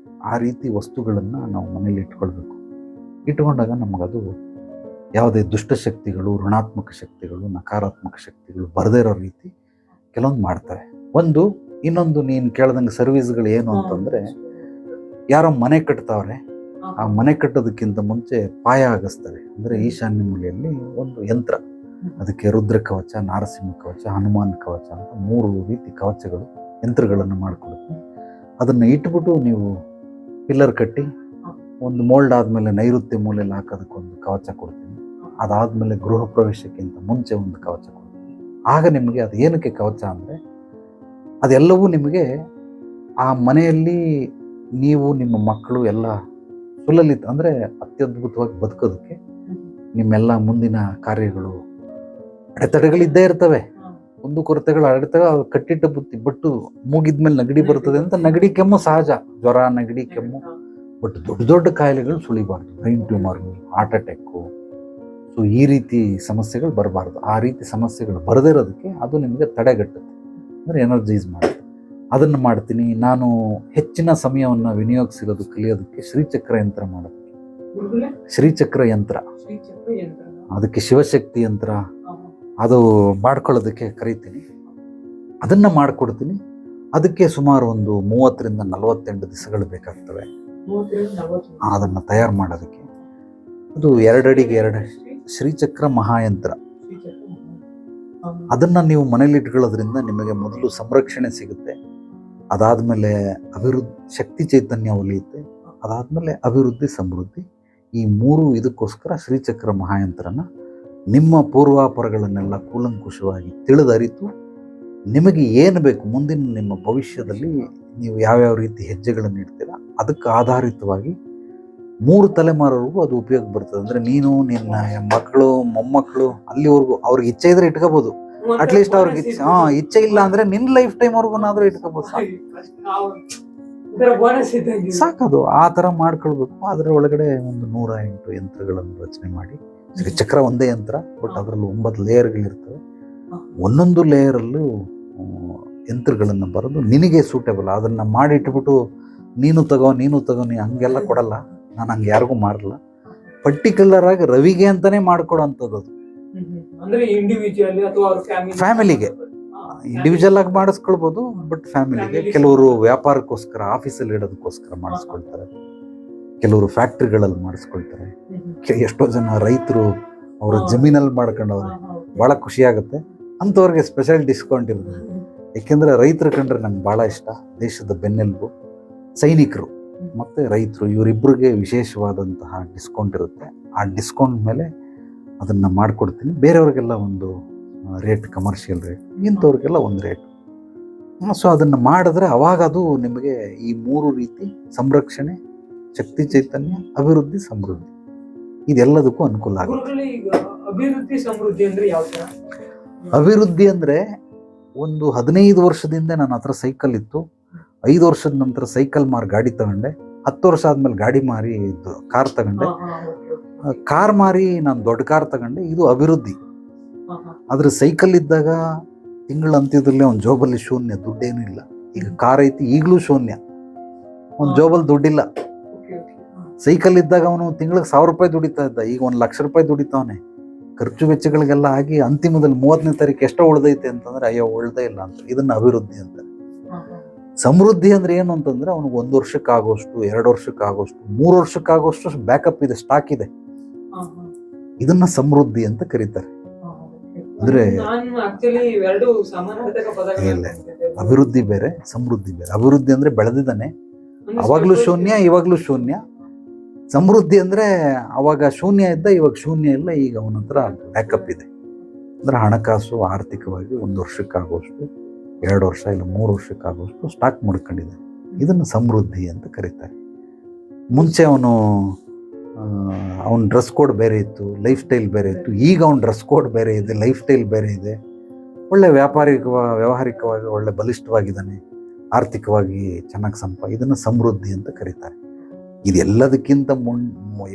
ಆ ರೀತಿ ವಸ್ತುಗಳನ್ನ ನಾವು ಮನೇಲಿ ಇಟ್ಕೊಳ್ಬೇಕು. ಇಟ್ಕೊಂಡಾಗ ನಮಗದು ಯಾವುದೇ ದುಷ್ಟಶಕ್ತಿಗಳು, ಋಣಾತ್ಮಕ ಶಕ್ತಿಗಳು, ನಕಾರಾತ್ಮಕ ಶಕ್ತಿಗಳು ಬರದೇ ಇರೋ ರೀತಿ ಕೆಲವೊಂದು ಮಾಡ್ತವೆ. ಇನ್ನೊಂದು ನೀನು ಕೇಳ್ದಂಗೆ ಸರ್ವಿಸ್ಗಳು ಏನು ಅಂತಂದ್ರೆ, ಯಾರೋ ಮನೆ ಕಟ್ತಾವ್ರೆ, ಆ ಮನೆ ಕಟ್ಟೋದಕ್ಕಿಂತ ಮುಂಚೆ ಪಾಯ ಆಗಿಸ್ತಾರೆ. ಅಂದ್ರೆ ಈಶಾನ್ಯ ಮೂಲೆಯಲ್ಲಿ ಒಂದು ಯಂತ್ರ, ಅದಕ್ಕೆ ರುದ್ರ ಕವಚ, ನಾರಸಿಂಹ ಕವಚ, ಹನುಮಾನ್ ಕವಚ ಅಂತ 3 ರೀತಿ ಕವಚಗಳು, ಯಂತ್ರಗಳನ್ನು ಮಾಡಿಕೊಡುತ್ತೆ. ಅದನ್ನ ಇಟ್ಬಿಟ್ಟು ನೀವು ಪಿಲ್ಲರ್ ಕಟ್ಟಿ, ಒಂದು ಮೋಲ್ಡ್ ಆದ್ಮೇಲೆ ನೈಋತ್ಯ ಮೂಲೆಯಲ್ಲಿ ಹಾಕೋದಕ್ಕೊಂದು ಕವಚ ಕೊಡ್ತೀನಿ. ಅದಾದ್ಮೇಲೆ ಗೃಹ ಪ್ರವೇಶಕ್ಕಿಂತ ಮುಂಚೆ ಒಂದು ಕವಚ ಕೊಡ್ತೀನಿ. ಆಗ ನಿಮಗೆ ಅದು ಏನಕ್ಕೆ ಕವಚ ಅಂದ್ರೆ, ಅದೆಲ್ಲವೂ ನಿಮಗೆ ಆ ಮನೆಯಲ್ಲಿ ನೀವು, ನಿಮ್ಮ ಮಕ್ಕಳು ಎಲ್ಲ ಸುಲಲಿತ ಅಂದ್ರೆ ಅತ್ಯದ್ಭುತವಾಗಿ ಬದುಕೋದಕ್ಕೆ, ನಿಮ್ಮೆಲ್ಲ ಮುಂದಿನ ಕಾರ್ಯಗಳು, ಅಡೆತಡೆಗಳಿದ್ದೇ ಇರ್ತವೆ, ಕುಂದುಕೊರತೆಗಳು ಅಡೆತಡೆ, ಕಟ್ಟಿಟ್ಟ ಬುತ್ತಿ ಬಟ್ಟು ಮೂಗಿದ್ಮೇಲೆ ನೆಗಡಿ ಬರ್ತದೆ ಅಂತ. ನೆಗಡಿ ಕೆಮ್ಮು ಸಹಜ, ಜ್ವರ, ನೆಗಡಿ, ಕೆಮ್ಮು ಬಟ್ ದೊಡ್ಡ ದೊಡ್ಡ ಕಾಯಿಲೆಗಳು ಸುಳಿಬಾರ್ದು, brain tumour, heart attack. So ಈ ರೀತಿ ಸಮಸ್ಯೆಗಳು ಬರಬಾರ್ದು. ಆ ರೀತಿ ಸಮಸ್ಯೆಗಳು ಬರದಿರೋದಕ್ಕೆ ಅದು ನಿಮಗೆ ತಡೆಗಟ್ಟುತ್ತೆ, ಅಂದರೆ ಎನರ್ಜೈಸ್ ಮಾಡುತ್ತೆ. ಅದನ್ನು ಮಾಡ್ತೀನಿ. ನಾನು ಹೆಚ್ಚಿನ ಸಮಯವನ್ನು ವಿನಿಯೋಗಿಸಿರೋದು ಕಲಿಯೋದಕ್ಕೆ ಶ್ರೀಚಕ್ರ ಯಂತ್ರ ಮಾಡೋದಕ್ಕೆ. ಶ್ರೀಚಕ್ರ ಯಂತ್ರ, ಅದಕ್ಕೆ ಶಿವಶಕ್ತಿ ಯಂತ್ರ, ಅದು ಮಾಡ್ಕೊಳ್ಳೋದಕ್ಕೆ ಕರಿತೀನಿ. ಅದನ್ನು ಮಾಡಿಕೊಡ್ತೀನಿ. ಅದಕ್ಕೆ ಸುಮಾರು ಒಂದು 30ರಿಂದ 48 ದಿವಸಗಳು ಬೇಕಾಗ್ತವೆ ಅದನ್ನು ತಯಾರು ಮಾಡೋದಕ್ಕೆ. ಅದು 2 ಅಡಿಗೆ 2 ಶ್ರೀಚಕ್ರ ಮಹಾಯಂತ್ರ. ಅದನ್ನು ನೀವು ಮನೇಲಿ ಇಟ್ಕೊಳ್ಳೋದ್ರಿಂದ ನಿಮಗೆ ಮೊದಲು ಸಂರಕ್ಷಣೆ ಸಿಗುತ್ತೆ, ಅದಾದಮೇಲೆ ಶಕ್ತಿ ಚೈತನ್ಯ ಒಲಿಯುತ್ತೆ, ಅದಾದಮೇಲೆ ಅಭಿವೃದ್ಧಿ ಸಮೃದ್ಧಿ. ಈ 3 ಇದಕ್ಕೋಸ್ಕರ ಶ್ರೀಚಕ್ರ ಮಹಾಯಂತ್ರನ ನಿಮ್ಮ ಪೂರ್ವಾಪರಗಳನ್ನೆಲ್ಲ ಕೂಲಂಕುಷವಾಗಿ ತಿಳಿದರಿತು ನಿಮಗೆ ಏನು ಬೇಕು ಮುಂದಿನ ನಿಮ್ಮ ಭವಿಷ್ಯದಲ್ಲಿ ನೀವು ಯಾವ್ಯಾವ ರೀತಿ ಹೆಜ್ಜೆಗಳನ್ನು ಇಡ್ತೀರಾ ಅದಕ್ಕೆ ಆಧಾರಿತವಾಗಿ 3 ತಲೆಮಾರವರೆಗೂ ಅದು ಉಪಯೋಗ ಬರ್ತದೆ. ಅಂದರೆ ನೀನು ನಿನ್ನ ಮಕ್ಕಳು ಮೊಮ್ಮಕ್ಕಳು ಅಲ್ಲಿವರೆಗೂ ಅವ್ರಿಗೆ ಇಚ್ಛೆ ಇದ್ರೆ ಇಟ್ಕೋಬೋದು. ಅಟ್ಲೀಸ್ಟ್ ಅವ್ರಿಗೆ ಇಚ್ಛೆ ಇಲ್ಲ ಅಂದ್ರೆ ನಿನ್ನ ಲೈಫ್ ಟೈಮ್ ವರ್ಗುನಾದ್ರೂ ಇಟ್ಕೋಬೋದು. ಸಾಕದು ಆ ಥರ ಮಾಡ್ಕೊಳ್ಬೇಕು. ಅದರ ಒಳಗಡೆ ಒಂದು 108 ಯಂತ್ರಗಳನ್ನು ರಚನೆ ಮಾಡಿ, ಶ್ರೀಚಕ್ರ ಒಂದೇ ಯಂತ್ರ, ಬಟ್ ಅದರಲ್ಲಿ 9 ಲೇಯರ್ಗಳಿರ್ತವೆ. ಒಂದೊಂದು ಲೇಯರಲ್ಲೂ ಯಂತ್ರಗಳನ್ನು ಬರೋದು ನಿನಗೆ ಸೂಟೇಬಲ್. ಅದನ್ನು ಮಾಡಿ ಇಟ್ಬಿಟ್ಟು ನೀನು ತಗೋ ನೀ ಹಂಗೆಲ್ಲ ಕೊಡಲ್ಲ. ನಾನು ಹಂಗೆ ಯಾರಿಗೂ ಮಾರಲ್ಲ. ಪರ್ಟಿಕ್ಯುಲರ್ ಆಗಿ ರವಿಗೆ ಅಂತಾನೆ ಮಾಡ್ಕೊಡೋಂಥದ್ದು. ಅದು ಫ್ಯಾಮಿಲಿಗೆ ಇಂಡಿವಿಜುವಲ್ ಆಗಿ ಮಾಡಿಸ್ಕೊಳ್ಬೋದು, ಬಟ್ ಫ್ಯಾಮಿಲಿಗೆ. ಕೆಲವರು ವ್ಯಾಪಾರಕ್ಕೋಸ್ಕರ ಆಫೀಸಲ್ಲಿ ಇಡೋದಕ್ಕೋಸ್ಕರ ಮಾಡಿಸ್ಕೊಳ್ತಾರೆ, ಕೆಲವರು ಫ್ಯಾಕ್ಟ್ರಿಗಳಲ್ಲಿ ಮಾಡಿಸ್ಕೊಳ್ತಾರೆ, ಎಷ್ಟೋ ಜನ ರೈತರು ಅವರ ಜಮೀನಲ್ಲಿ ಮಾಡ್ಕೊಂಡವ್ರೆ. ಭಾಳ ಖುಷಿ ಆಗುತ್ತೆ. ಅಂಥವ್ರಿಗೆ ಸ್ಪೆಷಲ್ ಡಿಸ್ಕೌಂಟ್ ಇರುತ್ತೆ. ಏಕೆಂದರೆ ರೈತರು ಕಂಡ್ರೆ ನಂಗೆ ಭಾಳ ಇಷ್ಟ. ದೇಶದ ಬೆನ್ನೆಲುಬು ಸೈನಿಕರು ಮತ್ತು ರೈತರು, ಇವರಿಬ್ಬರಿಗೆ ವಿಶೇಷವಾದಂತಹ ಡಿಸ್ಕೌಂಟ್ ಇರುತ್ತೆ. ಆ ಡಿಸ್ಕೌಂಟ್ ಮೇಲೆ ಅದನ್ನು ಮಾಡಿಕೊಡ್ತೀನಿ. ಬೇರೆಯವ್ರಿಗೆಲ್ಲ ಒಂದು ರೇಟ್, ಕಮರ್ಷಿಯಲ್ ರೇಟ್, ಇಂಥವ್ರಿಗೆಲ್ಲ ಒಂದು ರೇಟ್. ಸೊ ಅದನ್ನು ಮಾಡಿದ್ರೆ ಅವಾಗ ಅದು ನಿಮಗೆ ಈ 3 ರೀತಿ ಸಂರಕ್ಷಣೆ, ಶಕ್ತಿ ಚೈತನ್ಯ, ಅಭಿವೃದ್ಧಿ ಸಮೃದ್ಧಿ, ಇದೆಲ್ಲದಕ್ಕೂ ಅನುಕೂಲ ಆಗುತ್ತೆ. ಅಭಿವೃದ್ಧಿ ಸಮೃದ್ಧಿ ಅಂದ್ರೆ ಯಾವ ತರ? ಅಭಿವೃದ್ಧಿ ಅಂದರೆ ಒಂದು 15 ವರ್ಷದಿಂದ ನನ್ನ ಹತ್ರ ಸೈಕಲ್ ಇತ್ತು. 5 ವರ್ಷದ ನಂತರ ಸೈಕಲ್ ಮಾರಿ ಗಾಡಿ ತಗೊಂಡೆ. 10 ವರ್ಷ ಆದ್ಮೇಲೆ ಗಾಡಿ ಮಾರಿ ಕಾರ್ ತಗೊಂಡೆ. ಕಾರ್ ಮಾರಿ ನಾನು ದೊಡ್ಡ ಕಾರ್ ತಗೊಂಡೆ. ಇದು ಅಭಿವೃದ್ಧಿ. ಆದ್ರೆ ಸೈಕಲ್ ಇದ್ದಾಗ ತಿಂಗಳ ಅಂತ್ಯದಲ್ಲೇ ಒಂದು ಜೋಬಲ್ಲಿ ಶೂನ್ಯ, ದುಡ್ಡೇನು ಇಲ್ಲ. ಈಗ ಕಾರ್ ಐತಿ, ಈಗಲೂ ಶೂನ್ಯ, ಒಂದು ಜೋಬಲ್ಲಿ ದುಡ್ಡಿಲ್ಲ. ಸೈಕಲ್ ಇದ್ದಾಗ ಅವನು ತಿಂಗಳಿಗೆ 1000 ರೂಪಾಯಿ ದುಡಿತಾ ಇದ್ದ, ಈಗ 1 ಲಕ್ಷ ರೂಪಾಯಿ ದುಡಿತಾವನೆ. ಖರ್ಚು ವೆಚ್ಚಗಳಿಗೆಲ್ಲ ಆಗಿ ಅಂತಿಮದಲ್ಲಿ 30ನೇ ತಾರೀಕು ಎಷ್ಟೋ ಉಳ್ದೈತೆ ಅಂತಂದ್ರೆ ಅಯ್ಯೋ ಉಳ್ದೇ ಇಲ್ಲ ಅಂತ. ಇದನ್ನ ಅಭಿವೃದ್ಧಿ ಅಂತ. ಸಮೃದ್ಧಿ ಅಂದ್ರೆ ಏನು ಅಂತಂದ್ರೆ ಅವನಿಗೆ 1 ವರ್ಷಕ್ಕಾಗೋಷ್ಟು, 2 ವರ್ಷಕ್ಕಾಗೋಷ್ಟು, 3 ವರ್ಷಕ್ಕಾಗೋಷ್ಟು ಬ್ಯಾಕಪ್ ಇದೆ, ಸ್ಟಾಕ್ ಇದೆ. ಇದನ್ನ ಸಮೃದ್ಧಿ ಅಂತ ಕರೀತಾರೆ. ಅಂದ್ರೆ ಇಲ್ಲ, ಅಭಿವೃದ್ಧಿ ಬೇರೆ, ಸಮೃದ್ಧಿ ಬೇರೆ. ಅಭಿವೃದ್ಧಿ ಅಂದ್ರೆ ಬೆಳೆದಿದ್ದಾನೆ, ಅವಾಗ್ಲೂ ಶೂನ್ಯ, ಇವಾಗ್ಲೂ ಶೂನ್ಯ. ಸಮೃದ್ಧಿ ಅಂದ್ರೆ ಅವಾಗ ಶೂನ್ಯ ಇದ್ದ, ಇವಾಗ ಶೂನ್ಯ ಇಲ್ಲ, ಈಗ ಅವನ ಹತ್ರ ಬ್ಯಾಕಪ್ ಇದೆ. ಅಂದ್ರೆ ಹಣಕಾಸು ಆರ್ಥಿಕವಾಗಿ 1 ವರ್ಷಕ್ಕಾಗುವಷ್ಟು, 2 ವರ್ಷ ಇಲ್ಲ 3 ವರ್ಷಕ್ಕಾಗುವಷ್ಟು ಸ್ಟಾಕ್ ಮಾಡ್ಕೊಂಡಿದೆ. ಇದನ್ನು ಸಮೃದ್ಧಿ ಅಂತ ಕರೀತಾರೆ. ಮುಂಚೆ ಅವನ ಡ್ರೆಸ್ ಕೋಡ್ ಬೇರೆ ಇತ್ತು, ಲೈಫ್ ಸ್ಟೈಲ್ ಬೇರೆ ಇತ್ತು. ಈಗ ಅವನ ಡ್ರೆಸ್ ಕೋಡ್ ಬೇರೆ ಇದೆ, ಲೈಫ್ ಸ್ಟೈಲ್ ಬೇರೆ ಇದೆ. ಒಳ್ಳೆ ವ್ಯಾವಹಾರಿಕವಾಗಿ ಒಳ್ಳೆ ಬಲಿಷ್ಠವಾಗಿದ್ದಾನೆ, ಆರ್ಥಿಕವಾಗಿ ಚೆನ್ನಾಗಿ ಇದನ್ನು ಸಮೃದ್ಧಿ ಅಂತ ಕರೀತಾರೆ. ಇದೆಲ್ಲದಕ್ಕಿಂತ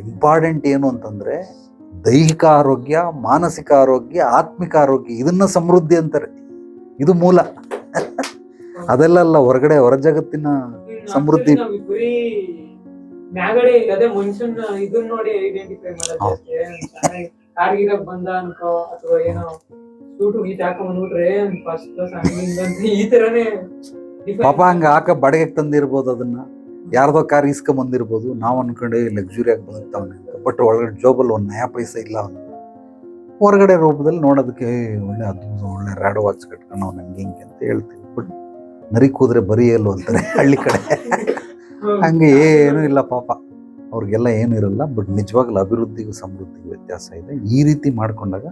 ಇಂಪಾರ್ಟೆಂಟ್ ಏನು ಅಂತಂದ್ರೆ ದೈಹಿಕ ಆರೋಗ್ಯ, ಮಾನಸಿಕ ಆರೋಗ್ಯ, ಆತ್ಮಿಕ ಆರೋಗ್ಯ, ಇದನ್ನ ಸಮೃದ್ಧಿ ಅಂತಾರೆ. ಇದು ಮೂಲ. ಅದೆಲ್ಲ ಹೊರಗಡೆ ಹೊರ ಜಗತ್ತಿನ ಸಮೃದ್ಧಿ. ಮನುಷ್ಯನ ಇದನ್ನ ನೋಡಿ ಐಡೆಂಟಿಫೈ ಮಾಡೋದು ಬಂದ ಅನ್ಕೋ, ಅಥವಾ ಏನೋ ಸೂಟು ಗೀಟ್ ಹಾಕೊಂಡ್ಬಿಟ್ರೆ ಫಸ್ಟ್ ಕ್ಲಾಸ್ ಈ ತರನೇ ಪಾಪ ಹಂಗ ಹಾಕ ಬಾಡಿಗೆಗೆ ತಂದಿರ್ಬೋದು, ಅದನ್ನ ಯಾರ್ದೋ ಕಾರ್ ಇಸ್ಕೊಂಬಂದಿರ್ಬೋದು. ನಾವು ಅನ್ಕೊಂಡೆ ಲಕ್ಸುರಿಯಾಗಿ ಬಂದಿರ್ತಾವನೆ ಅಂತ. ಬಟ್ ಒಳಗಡೆ ಜೋಬಲ್ಲಿ 1 ನಯಾ ಪೈಸೆ ಇಲ್ಲ ಅವನು. ಹೊರಗಡೆ ರೂಪದಲ್ಲಿ ನೋಡೋದಕ್ಕೆ ಒಳ್ಳೆ ಅದ್ಭುತ, ಒಳ್ಳೆ ರ್ಯಾಡೋ ವಾಚ್ ಕಟ್ಕೊಂಡು ಅವ್ನು ಹಂಗೆ ಅಂತ ಹೇಳ್ತೀವಿ. ಬಟ್ ನರಿ ಕೂದ್ರೆ ಬರೀ ಎಲ್ಲೋ ಅಂತಾರೆ ಹಳ್ಳಿ ಕಡೆ. ಹಂಗೆ ಏನೂ ಇಲ್ಲ ಪಾಪ, ಅವ್ರಿಗೆಲ್ಲ ಏನೂ ಇರಲ್ಲ. ಬಟ್ ನಿಜವಾಗ್ಲೂ ಅಭಿವೃದ್ಧಿಗೂ ಸಮೃದ್ಧಿಗೂ ವ್ಯತ್ಯಾಸ ಇದೆ. ಈ ರೀತಿ ಮಾಡ್ಕೊಂಡಾಗ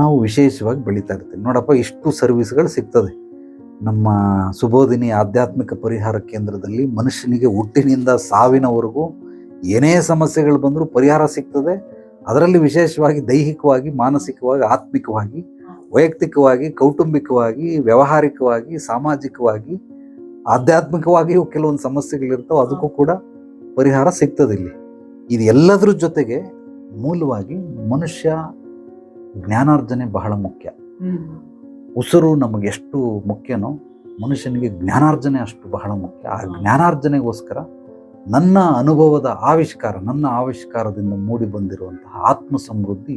ನಾವು ವಿಶೇಷವಾಗಿ ಬೆಳೀತಾ ಇರ್ತೀವಿ. ನೋಡಪ್ಪ, ಇಷ್ಟು ಸರ್ವಿಸ್ಗಳು ಸಿಗ್ತದೆ ನಮ್ಮ ಸುಬೋಧಿನಿ ಆಧ್ಯಾತ್ಮಿಕ ಪರಿಹಾರ ಕೇಂದ್ರದಲ್ಲಿ. ಮನುಷ್ಯನಿಗೆ ಹುಟ್ಟಿನಿಂದ ಸಾವಿನವರೆಗೂ ಏನೇ ಸಮಸ್ಯೆಗಳು ಬಂದರೂ ಪರಿಹಾರ ಸಿಗ್ತದೆ. ಅದರಲ್ಲಿ ವಿಶೇಷವಾಗಿ ದೈಹಿಕವಾಗಿ, ಮಾನಸಿಕವಾಗಿ, ಆತ್ಮಿಕವಾಗಿ, ವೈಯಕ್ತಿಕವಾಗಿ, ಕೌಟುಂಬಿಕವಾಗಿ, ವ್ಯಾವಹಾರಿಕವಾಗಿ, ಸಾಮಾಜಿಕವಾಗಿ, ಆಧ್ಯಾತ್ಮಿಕವಾಗಿಯೂ ಕೆಲವೊಂದು ಸಮಸ್ಯೆಗಳಿರ್ತಾವೆ. ಅದಕ್ಕೂ ಕೂಡ ಪರಿಹಾರ ಸಿಗ್ತದೆ ಇಲ್ಲಿ. ಇದು ಎಲ್ಲದ್ರ ಜೊತೆಗೆ ಮೂಲವಾಗಿ ಮನುಷ್ಯ ಜ್ಞಾನಾರ್ಜನೆ ಬಹಳ ಮುಖ್ಯ. ಉಸಿರು ನಮಗೆ ಎಷ್ಟು ಮುಖ್ಯನೋ ಮನುಷ್ಯನಿಗೆ ಜ್ಞಾನಾರ್ಜನೆ ಅಷ್ಟು ಬಹಳ ಮುಖ್ಯ. ಆ ಜ್ಞಾನಾರ್ಜನೆಗೋಸ್ಕರ ನನ್ನ ಅನುಭವದ ಆವಿಷ್ಕಾರ, ನನ್ನ ಆವಿಷ್ಕಾರದಿಂದ ಮೂಡಿ ಬಂದಿರುವಂತಹ ಆತ್ಮ ಸಮೃದ್ಧಿ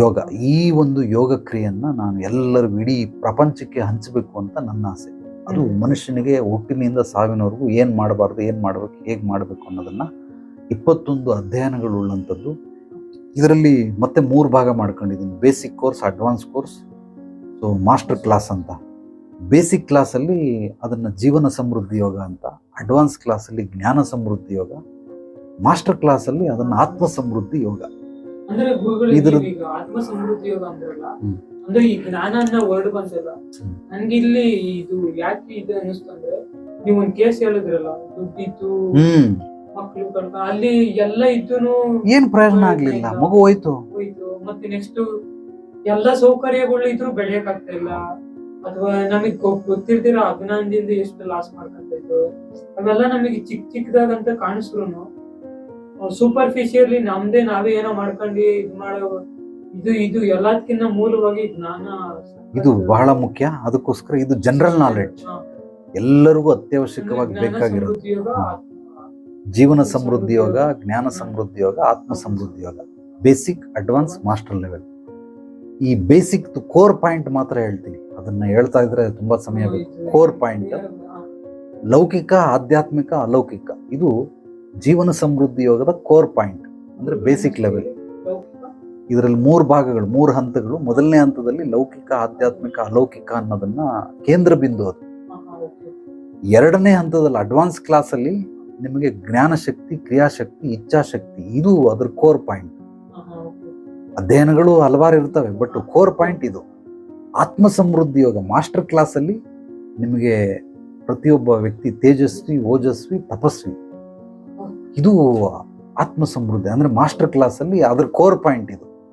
ಯೋಗ, ಈ ಒಂದು ಯೋಗ ಕ್ರಿಯೆಯನ್ನ ನಾನು ಎಲ್ಲರಿಗೂ ಇಡೀ ಪ್ರಪಂಚಕ್ಕೆ ಹಂಚಬೇಕು ಅಂತ ನನ್ನ ಆಸೆ. ಅದು ಮನುಷ್ಯನಿಗೆ ಹುಟ್ಟಿನಿಂದ ಸಾವಿನವರೆಗೂ ಏನ್ ಮಾಡಬಾರ್ದು, ಏನ್ ಮಾಡ್ಬೇಕು, ಹೇಗ್ ಮಾಡ್ಬೇಕು ಅನ್ನೋದನ್ನ 21 ಅಧ್ಯಯನಗಳುಳ್ಳಂಥದ್ದು. ಇದರಲ್ಲಿ ಮತ್ತೆ 3 ಭಾಗ ಮಾಡ್ಕೊಂಡಿದ್ದೀನಿ: basic course, advance course, so master class ಅಂತ. ಬೇಸಿಕ್ ಕ್ಲಾಸಲ್ಲಿ ಅದನ್ನ ಜೀವನ ಸಮೃದ್ಧಿ ಯೋಗ ಅಂತ, ಅಡ್ವಾನ್ಸ್ ಕ್ಲಾಸಲ್ಲಿ ಜ್ಞಾನ ಸಮೃದ್ಧಿ ಯೋಗ, ಮಾಸ್ಟರ್ ಕ್ಲಾಸಲ್ಲಿ ಅದನ್ನ ಆತ್ಮ ಸಮೃದ್ಧಿ ಯೋಗ. ಅಂದ್ರೆ ಗುರುಗಳು ಈಗ ಆತ್ಮ ಸಮೃದ್ಧಿ ಯೋಗ ಅಂದ್ರಲ್ಲ, ಅಂದ್ರೆ ಈ ಜ್ಞಾನ ಅನ್ನೋ ವರ್ಡ್ ಬಂತಲ್ಲ, ನನ್ಗೆ ಇಲ್ಲಿ ಇದು ಯಾಕೆ ಇದು ಅನ್ನಿಸ್ತಂದ್ರೆ, ನೀವು ಒಂದ್ ಕೇಸ್ ಹೇಳಿದ್ರಲ್ಲ, ದುಡ್ಡಿತ್ತು, ಮಕ್ಳು ಕಳ್ಕ, ಅಲ್ಲಿ ಎಲ್ಲ ಇದ್ದೂನು ಏನ್ ಪ್ರಯೋಜನ ಆಗ್ಲಿಲ್ಲ, ಮಗು ಹೋಯ್ತು. ಮತ್ತೆ ನೆಕ್ಸ್ಟ್ ಎಲ್ಲ ಸೌಕರ್ಯಗಳು ಇದ್ರು ಬೆಳೆಯಕ್ ಆಗ್ತಾ ಇಲ್ಲ, ಅಥವಾ ನಮಗ್ ಗೊತ್ತಿರ್ದಿರೋ ಅಭಿನಂದದಿಂದ ಎಷ್ಟು ಲಾಸ್ ಮಾಡ್ಕೊಂತ ಇತ್ತು. ಅವೆಲ್ಲ ನಮಗೆ ಚಿಕ್ಕದಾಗಂತ ಕಾಣಿಸ್ರು ಸೂಪರ್ಫಿಷಿಯರ್ಲಿ ನಮ್ದೇ ನಾವೇ ಏನೋ ಮಾಡ್ಕೊಂಡು ಇದು ಮಾಡೋ ಇದು ಎಲ್ಲದಕ್ಕಿಂತ ಮೂಲವಾಗಿ ಜ್ಞಾನ. ಇದು ಬಹಳ ಮುಖ್ಯ. ಅದಕ್ಕೋಸ್ಕರ ಇದು ಜನರಲ್ ನಾಲೆಡ್ಜ್, ಎಲ್ಲರಿಗೂ ಅತ್ಯವಶ್ಯಕವಾಗಿ ಬೇಕಾಗಿರೋದು. ಜೀವನ ಸಮೃದ್ಧಿ ಯೋಗ, ಜ್ಞಾನ ಸಮೃದ್ಧಿ ಯೋಗ, ಆತ್ಮ ಸಮೃದ್ಧಿ ಯೋಗ, ಬೇಸಿಕ್, ಅಡ್ವಾನ್ಸ್, ಮಾಸ್ಟರ್ ಲೆವೆಲ್. ಈ ಬೇಸಿಕ್ ಕೋರ್ ಪಾಯಿಂಟ್ ಮಾತ್ರ ಹೇಳ್ತೀನಿ, ಅದನ್ನ ಹೇಳ್ತಾ ಇದ್ರೆ ತುಂಬಾ ಸಮಯ ಬೇಕು. ಕೋರ್ ಪಾಯಿಂಟ್ ಲೌಕಿಕ, ಆಧ್ಯಾತ್ಮಿಕ, ಅಲೌಕಿಕ. ಇದು ಜೀವನ ಸಮೃದ್ಧಿ ಯೋಗದ ಕೋರ್ ಪಾಯಿಂಟ್, ಅಂದ್ರೆ ಬೇಸಿಕ್ ಲೆವೆಲ್. ಇದರಲ್ಲಿ 3 ಭಾಗಗಳು, 3 ಹಂತಗಳು. ಮೊದಲನೇ ಹಂತದಲ್ಲಿ ಲೌಕಿಕ, ಆಧ್ಯಾತ್ಮಿಕ, ಅಲೌಕಿಕ ಅನ್ನೋದನ್ನ ಕೇಂದ್ರ ಬಿಂದು ಅದು. 2ನೇ ಹಂತದಲ್ಲಿ ಅಡ್ವಾನ್ಸ್ ಕ್ಲಾಸ್ ಅಲ್ಲಿ ನಿಮಗೆ ಜ್ಞಾನ ಶಕ್ತಿ, ಕ್ರಿಯಾಶಕ್ತಿ, ಇಚ್ಛಾಶಕ್ತಿ, ಇದು ಅದ್ರ ಕೋರ್ ಪಾಯಿಂಟ್. ಅಧ್ಯಯನಗಳು ಹಲವಾರು ಇರ್ತವೆ, ಬಟ್ ಕೋರ್ ಪಾಯಿಂಟ್ ಇದು. ಆತ್ಮ ಸಮೃದ್ಧಿ ಯೋಗ ಮಾಸ್ಟರ್ ಕ್ಲಾಸ್ ಅಲ್ಲಿ ನಿಮಗೆ ಪ್ರತಿಯೊಬ್ಬ ವ್ಯಕ್ತಿ ತೇಜಸ್ವಿ, ಓಜಸ್ವಿ, ತಪಸ್ವಿ. ಇದು ಆತ್ಮ ಸಮೃದ್ಧಿ ಅಂದ್ರೆ ಮಾಸ್ಟರ್ ಕ್ಲಾಸ್ ಅಲ್ಲಿ ಅದ್ರ ಕೋರ್ ಪಾಯಿಂಟ್ ಇದು.